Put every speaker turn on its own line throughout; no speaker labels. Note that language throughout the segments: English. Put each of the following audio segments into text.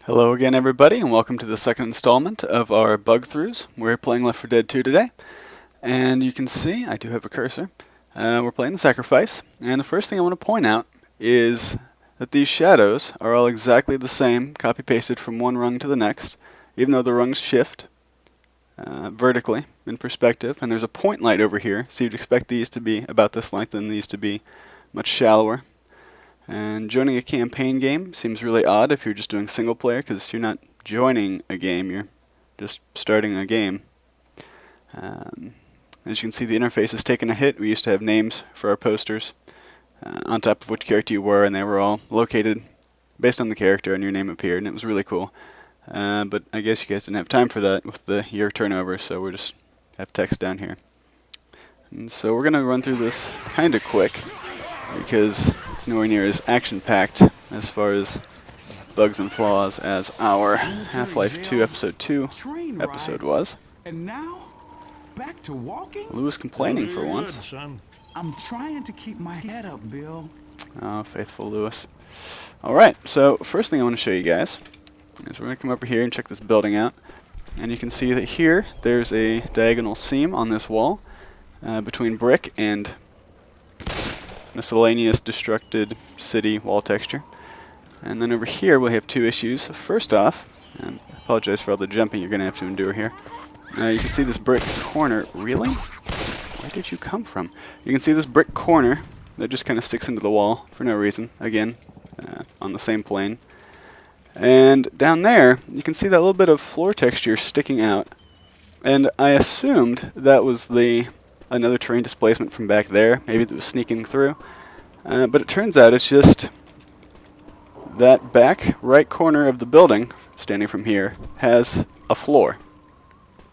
Hello again everybody, and welcome to the second installment of our Bugthroughs. We're playing Left 4 Dead 2 today, and you can see, I do have a cursor, we're playing the Sacrifice, and the first thing I want to point out is that these shadows are all exactly the same, copy-pasted from one rung to the next, even though the rungs shift vertically in perspective, and there's a point light over here, so you'd expect these to be about this length and these to be much shallower. And joining a campaign game seems really odd if you're just doing single player, because you're not joining a game, you're just starting a game. As you can see, the interface has taken a hit. We used to have names for our posters on top of which character you were, and they were all located based on the character, and your name appeared, and it was really cool. But I guess you guys didn't have time for that with the year turnover, so we're just have text down here. And so we're going to run through this kind of quick, because it's nowhere near as action-packed as far as bugs and flaws as our Half-Life 2 Episode 2 episode was.
And now, back to walking?
Lewis complaining for once.
Good, son.
I'm trying to keep my head up, Bill.
Oh, faithful Lewis. Alright, so first thing I want to show you guys is we're going to come over here and check this building out. And you can see that here, there's a diagonal seam on this wall between brick and miscellaneous destructed city wall texture. And then over here we have two issues. First off, and I apologize for all the jumping you're going to have to endure here. You can see this brick corner. Really? Where did you come from? You can see this brick corner that just kind of sticks into the wall for no reason. Again, on the same plane. And down there, you can see that little bit of floor texture sticking out. And I assumed that was another terrain displacement from back there, maybe that was sneaking through. But it turns out it's just that back right corner of the building, standing from here, has a floor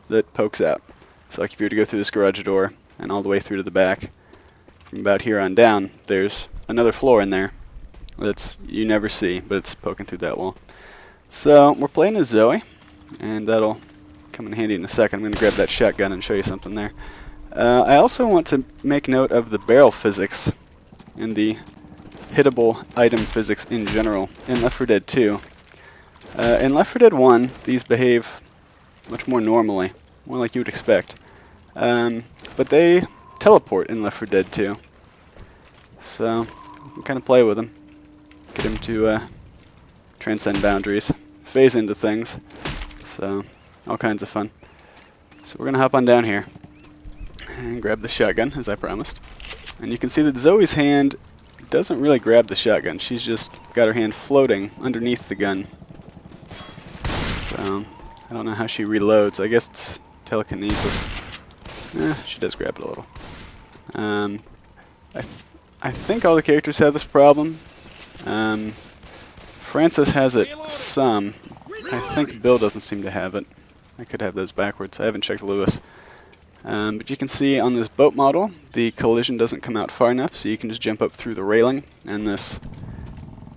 that pokes out. So like if you were to go through this garage door and all the way through to the back, from about here on down, there's another floor in there that's you never see, but it's poking through that wall. So we're playing as Zoe, and that'll come in handy in a second. I'm going to grab that shotgun and show you something there. I also want to make note of the barrel physics and the hittable item physics in general in Left 4 Dead 2. In Left 4 Dead 1, these behave much more normally, more like you would expect. But they teleport in Left 4 Dead 2. So you can kind of play with them. Get them to transcend boundaries, phase into things. So all kinds of fun. So we're going to hop on down here and grab the shotgun, as I promised. And you can see that Zoe's hand doesn't really grab the shotgun. She's just got her hand floating underneath the gun. So, I don't know how she reloads. I guess it's telekinesis. She does grab it a little. I think all the characters have this problem. Francis has it some. I think Bill doesn't seem to have it. I could have those backwards. I haven't checked Lewis. But you can see on this boat model, the collision doesn't come out far enough, so you can just jump up through the railing and this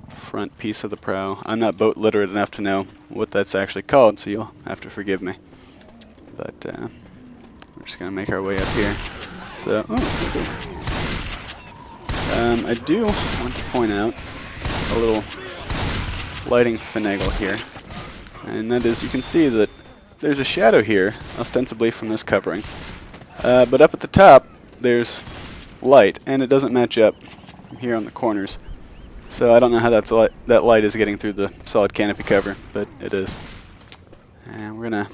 front piece of the prow. I'm not boat literate enough to know what that's actually called, so you'll have to forgive me. But we're just going to make our way up here. So, I do want to point out a little lighting finagle here, and that is you can see that there's a shadow here, ostensibly from this covering. But up at the top, there's light, and it doesn't match up from here on the corners. So I don't know how that light is getting through the solid canopy cover, but it is. And we're going to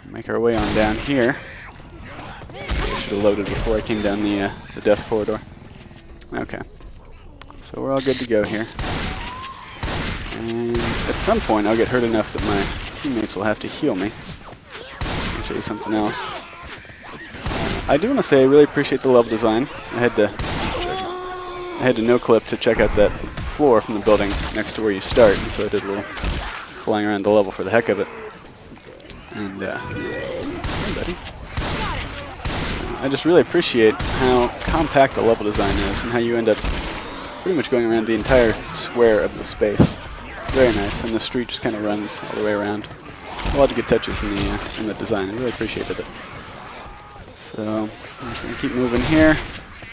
make our way on down here. I should have loaded before I came down the death corridor. Okay. So we're all good to go here. And at some point, I'll get hurt enough that my teammates will have to heal me. I'll show you something else. I do want to say I really appreciate the level design. I had to no-clip to check out that floor from the building next to where you start, and so I did a little flying around the level for the heck of it. And hey buddy. I just really appreciate how compact the level design is and how you end up pretty much going around the entire square of the space. Very nice, and the street just kind of runs all the way around. A lot of good touches in the design. I really appreciated it. So I'm just going to keep moving here.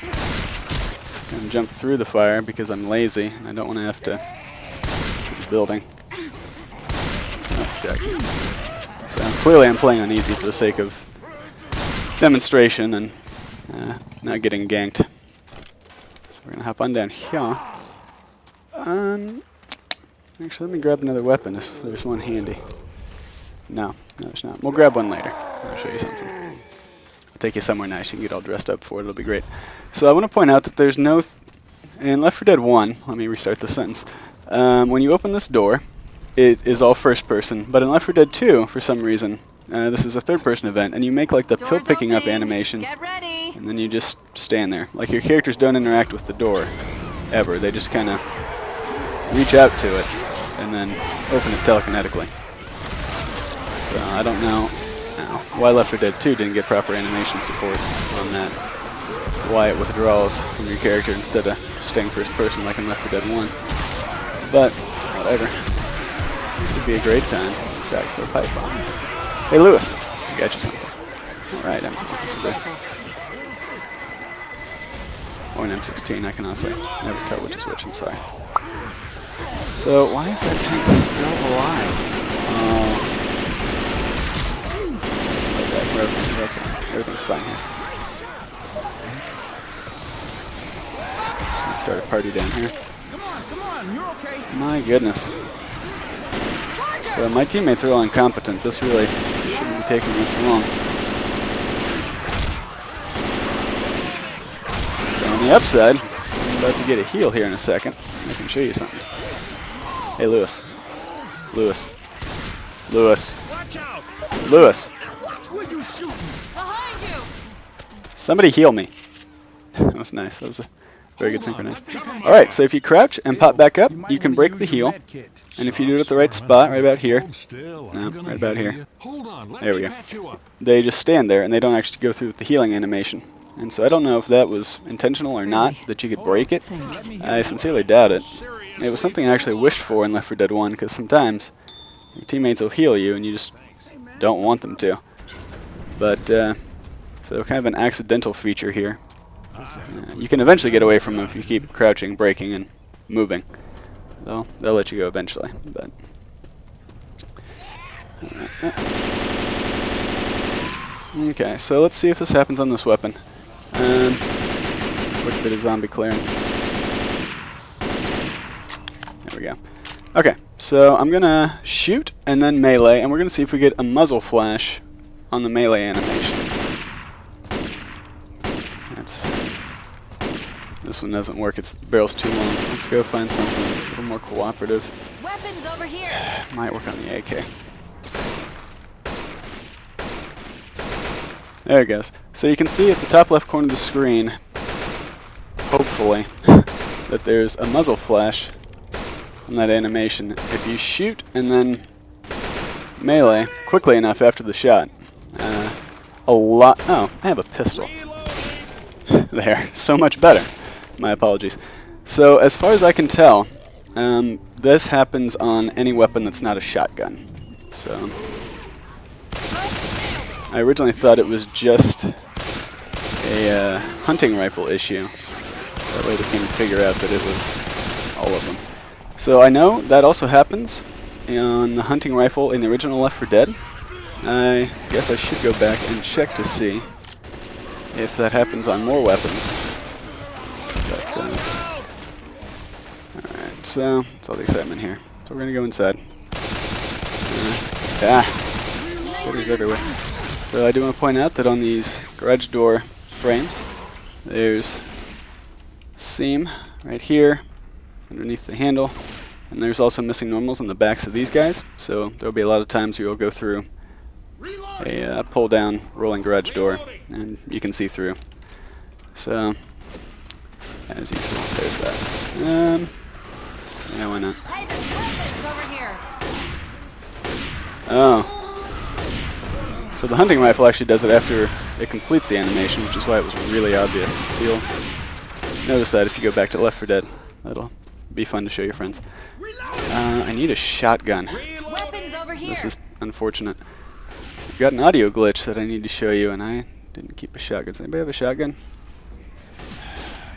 I'm going to jump through the fire because I'm lazy and I don't want to have to building. exactly. So clearly I'm playing on easy for the sake of demonstration and not getting ganked. So we're gonna hop on down here. Actually, let me grab another weapon if there's one handy. No, there's not. We'll grab one later. I'll show you something. I'll take you somewhere nice. You can get all dressed up for it. It'll be great. So I want to point out that there's no... in Left 4 Dead 1, let me restart the sentence. When you open this door, it is all first person. But in Left 4 Dead 2, for some reason, this is a third person event, and you make like the pill picking up animation.
Get ready.
And then you just stand there. Like your characters don't interact with the door, ever. They just kind of reach out to it, and then open it telekinetically. So I don't know why Left 4 Dead 2 didn't get proper animation support on that. Why it withdrawals from your character instead of staying first person like in Left 4 Dead 1. But, whatever. Should be a great time. Back for a pipe bomb. Hey Lewis, I got you something. Alright, M16. Or an M16, I can honestly never tell which is which, I'm sorry. So, why is that tank still alive? Okay, everything's fine here. Let's start a party down here.
Come on, you're okay.
My goodness. So my teammates are all incompetent. This really shouldn't be taking this long. So on the upside, I'm about to get a heal here in a second. I can show you something. Hey, Lewis. Lewis. Lewis. Lewis.
Behind you.
Somebody heal me. That was nice. That was a very good synchronize. Alright, so if you crouch and pop back up, you can break the heal. And if you do it at the right spot, right about here, no, right about here, there we go. They just stand there and they don't actually go through with the healing animation. And so I don't know if that was intentional or not, that you could break it. I sincerely doubt it. It was something I actually wished for in Left 4 Dead 1, because sometimes your teammates will heal you and you just don't want them to. But, so kind of an accidental feature here. You can eventually get away from them if you keep crouching, breaking, and moving. They'll let you go eventually. But okay, so let's see if this happens on this weapon. Quick bit of zombie clearing. There we go. Okay, so I'm gonna shoot and then melee, and we're gonna see if we get a muzzle flash on the melee animation. This one doesn't work, its barrel's too long. Let's go find something a little more cooperative.
Weapons over here.
Might work on the AK. There it goes. So you can see at the top left corner of the screen, hopefully, that there's a muzzle flash on that animation. If you shoot and then melee quickly enough after the shot, oh, I have a pistol. There, so much better. My apologies. So as far as I can tell, this happens on any weapon that's not a shotgun. So I originally thought it was just a hunting rifle issue. That way they came to figure out that it was all of them. So I know that also happens on the hunting rifle in the original Left 4 Dead. I guess I should go back and check to see if that happens on more weapons. But, alright, so that's all the excitement here. So we're gonna go inside. Spitters everywhere. So I do want to point out that on these garage door frames, there's a seam right here underneath the handle, and there's also missing normals on the backs of these guys. So there'll be a lot of times you'll go through a pull down rolling garage door and you can see through. So as usual, there's that. Yeah, why not? Oh. So the hunting rifle actually does it after it completes the animation, which is why it was really obvious. So you'll notice that if you go back to Left 4 Dead. That'll be fun to show your friends. I need a shotgun. This is unfortunate. I've got an audio glitch that I need to show you, and I didn't keep a shotgun. Does anybody have a shotgun?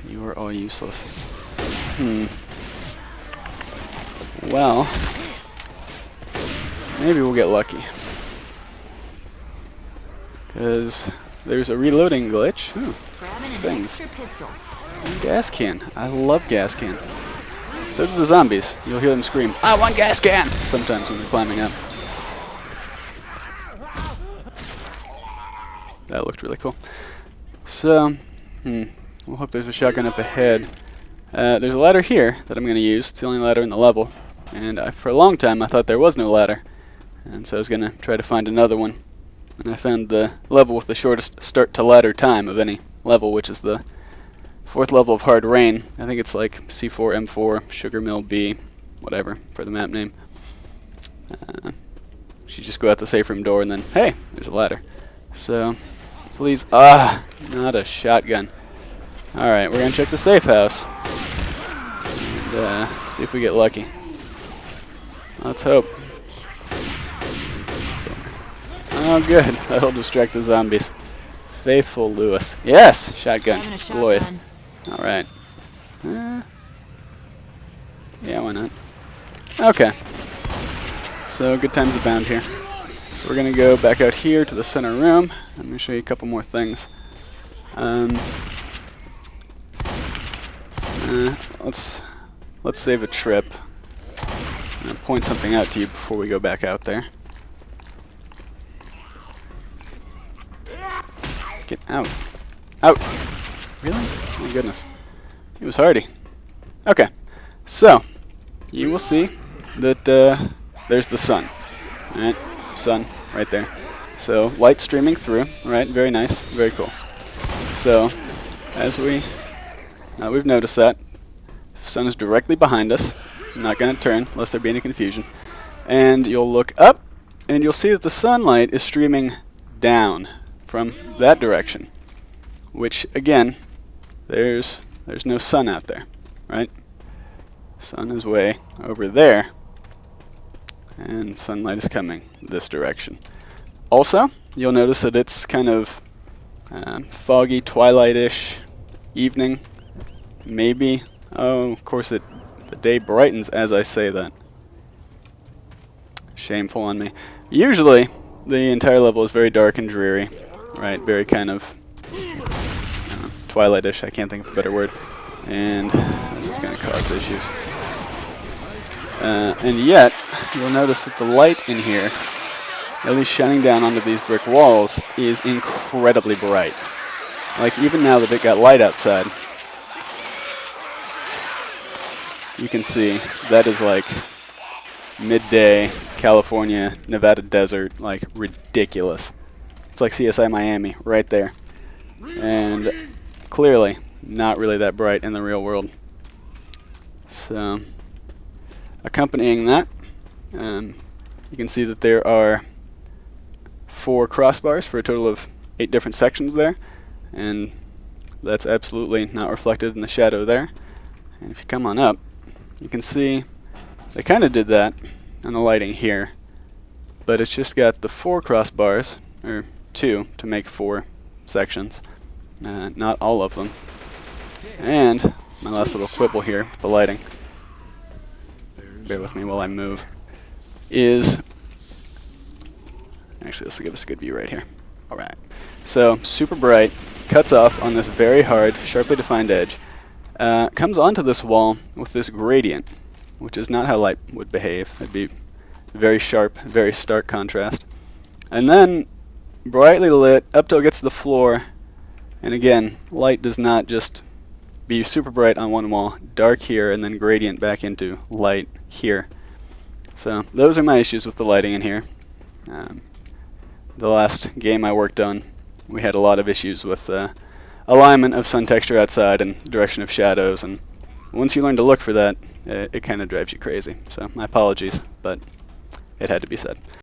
You are all useless. Well, maybe we'll get lucky. Because there's a reloading glitch. Ooh,
Grabbing an extra pistol.
gas can. I love gas can. So do the zombies. You'll hear them scream, "I want gas can!" sometimes when they're climbing up. That looked really cool. So, we'll hope there's a shotgun up ahead. There's a ladder here that I'm going to use. It's the only ladder in the level. And for a long time I thought there was no ladder. And so I was going to try to find another one. And I found the level with the shortest start to ladder time of any level, which is the 4th level of Hard Rain. I think it's like C4, M4, Sugar Mill B, whatever, for the map name. You just go out the safe room door and then, hey, there's a ladder. So, please, not a shotgun. Alright, we're going to check the safe house. And see if we get lucky. Let's hope. Oh good, that'll distract the zombies. Faithful Lewis. Yes! Shotgun.
Grabbing a
Glorious.
shotgun.
Alright. Yeah, why not? Okay. So, good times abound here. So we're going to go back out here to the center room. I'm going to show you a couple more things. Let's save a trip. I'm going to point something out to you before we go back out there. Get out. Out! Really? Oh my goodness. He was hardy. Okay. So, you will see that there's the sun. Alright? Sun right there. So, light streaming through. Alright, very nice. Very cool. So, as we've noticed that, the sun is directly behind us. I'm not going to turn, lest there be any confusion. And you'll look up, and you'll see that the sunlight is streaming down from that direction. Which, again, there's no sun out there, right? Sun is way over there. And sunlight is coming this direction. Also, you'll notice that it's kind of foggy, twilight-ish evening. Maybe. Oh, of course, the day brightens as I say that. Shameful on me. Usually, the entire level is very dark and dreary, right? Very kind of twilight-ish. I can't think of a better word. And this is going to cause issues. And yet, you'll notice that the light in here, at least shining down onto these brick walls, is incredibly bright. Like, even now that it got light outside, you can see that is like midday California, Nevada desert, like ridiculous. It's like CSI Miami right there. And clearly not really that bright in the real world. So, accompanying that, you can see that there are 4 crossbars for a total of 8 different sections there. And that's absolutely not reflected in the shadow there. And if you come on up, you can see they kind of did that on the lighting here, but it's just got the 4 crossbars, or 2 to make 4 sections, not all of them. And my last little quibble here with the lighting, bear with me while I move, is, actually this will give us a good view right here. Alright, so super bright, cuts off on this very hard, sharply defined edge. Comes onto this wall with this gradient, which is not how light would behave. It'd be very sharp, very stark contrast. And then brightly lit up till it gets to the floor. And again, light does not just be super bright on one wall, dark here, and then gradient back into light here. So those are my issues with the lighting in here. The last game I worked on, we had a lot of issues with alignment of sun texture outside and direction of shadows, and once you learn to look for that, it kind of drives you crazy. So my apologies, but it had to be said.